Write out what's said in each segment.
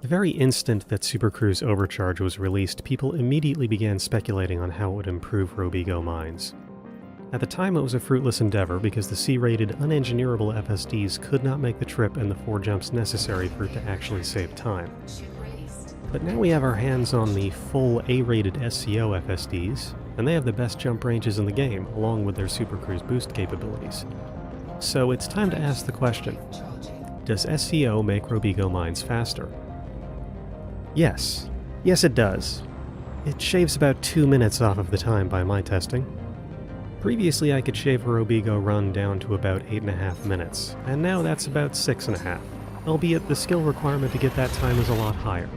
The very instant that Supercruise Overcharge was released, people immediately began speculating on how it would improve Robigo mines. At the time, it was a fruitless endeavor because the C-rated unengineerable FSDs could not make the trip and the 4 jumps necessary for it to actually save time. But now we have our hands on the full A-rated SEO FSDs, and they have the best jump ranges in the game, along with their Supercruise boost capabilities. So it's time to ask the question, does SEO make Robigo mines faster? Yes. Yes, it does. It shaves about 2 minutes off of the time by my testing. Previously, I could shave a Robigo run down to about 8.5 minutes, and now that's about 6.5, albeit the skill requirement to get that time is a lot higher.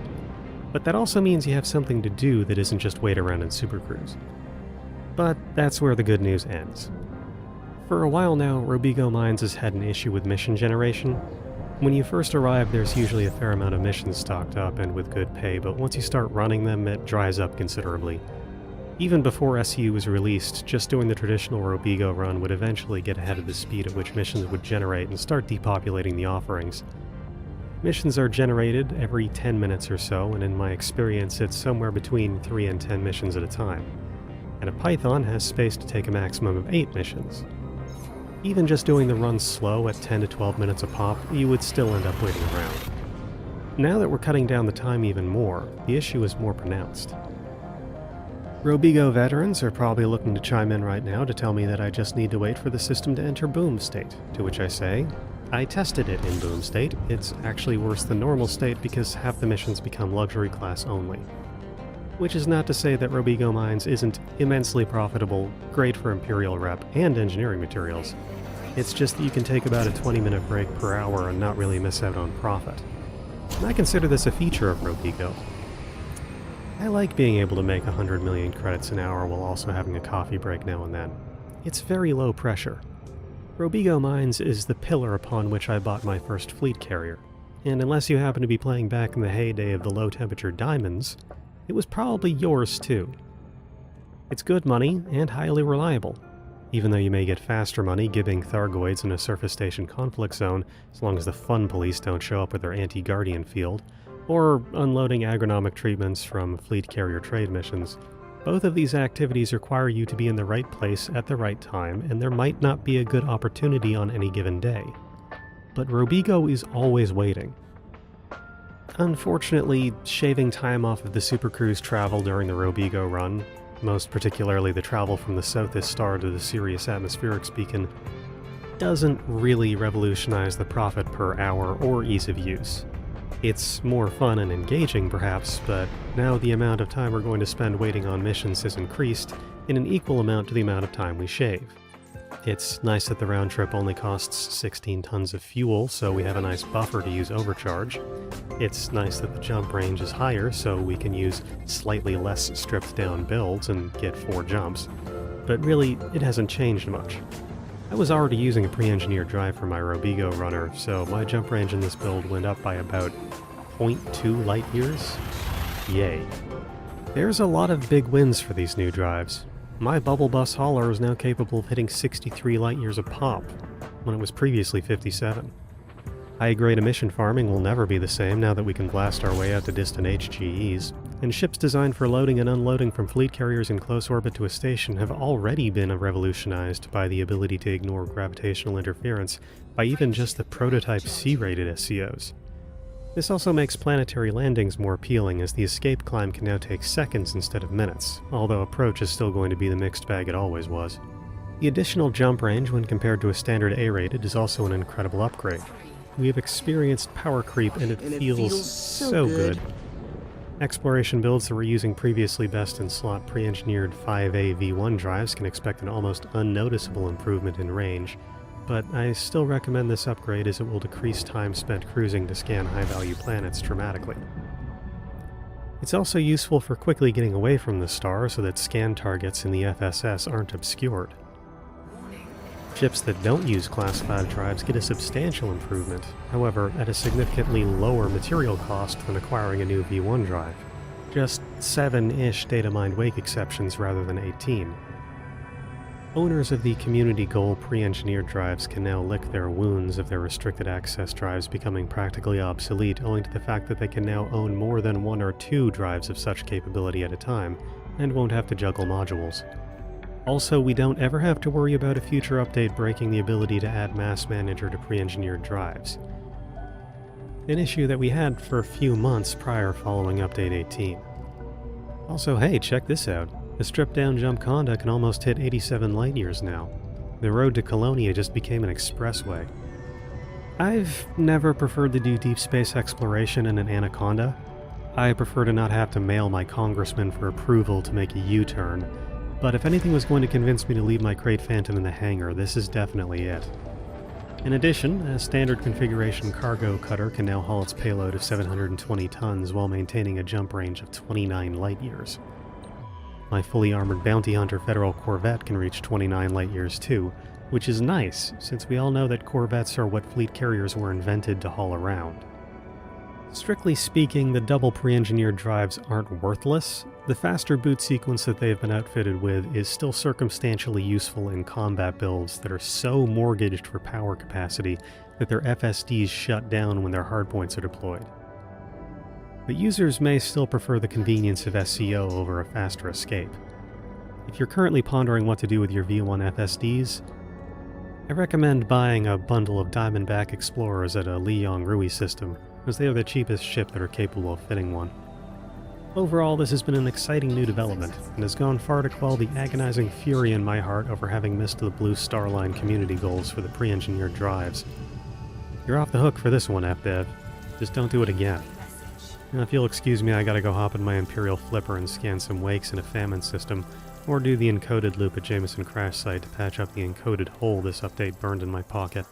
But that also means you have something to do that isn't just wait around in Supercruise. But that's where the good news ends. For a while now, Robigo Mines has had an issue with mission generation. When you first arrive, there's usually a fair amount of missions stocked up and with good pay, but once you start running them, it dries up considerably. Even before SEU was released, just doing the traditional Robigo run would eventually get ahead of the speed at which missions would generate and start depopulating the offerings. Missions are generated every 10 minutes or so, and in my experience it's somewhere between 3 and 10 missions at a time. And a Python has space to take a maximum of 8 missions. Even just doing the run slow at 10 to 12 minutes a pop, you would still end up waiting around. Now that we're cutting down the time even more, the issue is more pronounced. Robigo veterans are probably looking to chime in right now to tell me that I just need to wait for the system to enter boom state, to which I say, I tested it in boom state. It's actually worse than normal state because half the missions become luxury class only. Which is not to say that Robigo Mines isn't immensely profitable, great for Imperial rep and engineering materials. It's just that you can take about a 20-minute break per hour and not really miss out on profit. And I consider this a feature of Robigo. I like being able to make 100 million credits an hour while also having a coffee break now and then. It's very low pressure. Robigo Mines is the pillar upon which I bought my first fleet carrier, and unless you happen to be playing back in the heyday of the low-temperature diamonds, it was probably yours too. It's good money and highly reliable, even though you may get faster money gibbing Thargoids in a surface station conflict zone as long as the fun police don't show up with their anti-guardian field, or unloading agronomic treatments from fleet carrier trade missions. Both of these activities require you to be in the right place at the right time, and there might not be a good opportunity on any given day. But Robigo is always waiting. Unfortunately, shaving time off of the Supercruise travel during the Robigo run, most particularly the travel from the Southest Star to the Sirius Atmospherics Beacon, doesn't really revolutionize the profit per hour or ease of use. It's more fun and engaging perhaps, but now the amount of time we're going to spend waiting on missions has increased in an equal amount to the amount of time we shave. It's nice that the round trip only costs 16 tons of fuel, so we have a nice buffer to use Overcharge. It's nice that the jump range is higher, so we can use slightly less stripped down builds and get 4 jumps. But really, it hasn't changed much. I was already using a pre-engineered drive for my Robigo runner, so my jump range in this build went up by about 0.2 light years. Yay. There's a lot of big wins for these new drives. My Bubble Bus hauler is now capable of hitting 63 light years a pop, when it was previously 57. High-grade emission farming will never be the same now that we can blast our way out to distant HGEs, and ships designed for loading and unloading from fleet carriers in close orbit to a station have already been revolutionized by the ability to ignore gravitational interference by even just the prototype C-rated SEOs. This also makes planetary landings more appealing, as the escape climb can now take seconds instead of minutes, although approach is still going to be the mixed bag it always was. The additional jump range when compared to a standard A-rated is also an incredible upgrade. We have experienced power creep and it feels so good. Exploration builds that were using previously best-in-slot pre-engineered 5A V1 drives can expect an almost unnoticeable improvement in range, but I still recommend this upgrade as it will decrease time spent cruising to scan high-value planets dramatically. It's also useful for quickly getting away from the star so that scan targets in the FSS aren't obscured. Ships that don't use Class 5 drives get a substantial improvement, however at a significantly lower material cost than acquiring a new V1 drive. Just 7-ish data mined wake exceptions rather than 18. Owners of the Community Goal pre-engineered drives can now lick their wounds of their restricted access drives becoming practically obsolete owing to the fact that they can now own more than 1 or 2 drives of such capability at a time, and won't have to juggle modules. Also, we don't ever have to worry about a future update breaking the ability to add Mass Manager to pre-engineered drives. An issue that we had for a few months prior following Update 18. Also, hey, check this out. The stripped-down Jump Conda can almost hit 87 light-years now. The road to Colonia just became an expressway. I've never preferred to do deep space exploration in an Anaconda. I prefer to not have to mail my congressman for approval to make a U-turn, but if anything was going to convince me to leave my Crate Phantom in the hangar, this is definitely it. In addition, a standard configuration cargo cutter can now haul its payload of 720 tons while maintaining a jump range of 29 light-years. My fully armored bounty hunter Federal Corvette can reach 29 light-years too, which is nice, since we all know that Corvettes are what fleet carriers were invented to haul around. Strictly speaking, the double pre-engineered drives aren't worthless. The faster boot sequence that they've been outfitted with is still circumstantially useful in combat builds that are so mortgaged for power capacity that their FSDs shut down when their hardpoints are deployed. But users may still prefer the convenience of SEO over a faster escape. If you're currently pondering what to do with your V1 FSDs, I recommend buying a bundle of Diamondback Explorers at a Liyang Rui system, as they are the cheapest ship that are capable of fitting one. Overall, this has been an exciting new development, and has gone far to quell the agonizing fury in my heart over having missed the Blue Star Line community goals for the pre-engineered drives. You're off the hook for this one, FDev. Just don't do it again. Now, if you'll excuse me, I gotta go hop in my Imperial Flipper and scan some wakes in a famine system, or do the encoded loop at Jameson Crash Site to patch up the encoded hole this update burned in my pocket.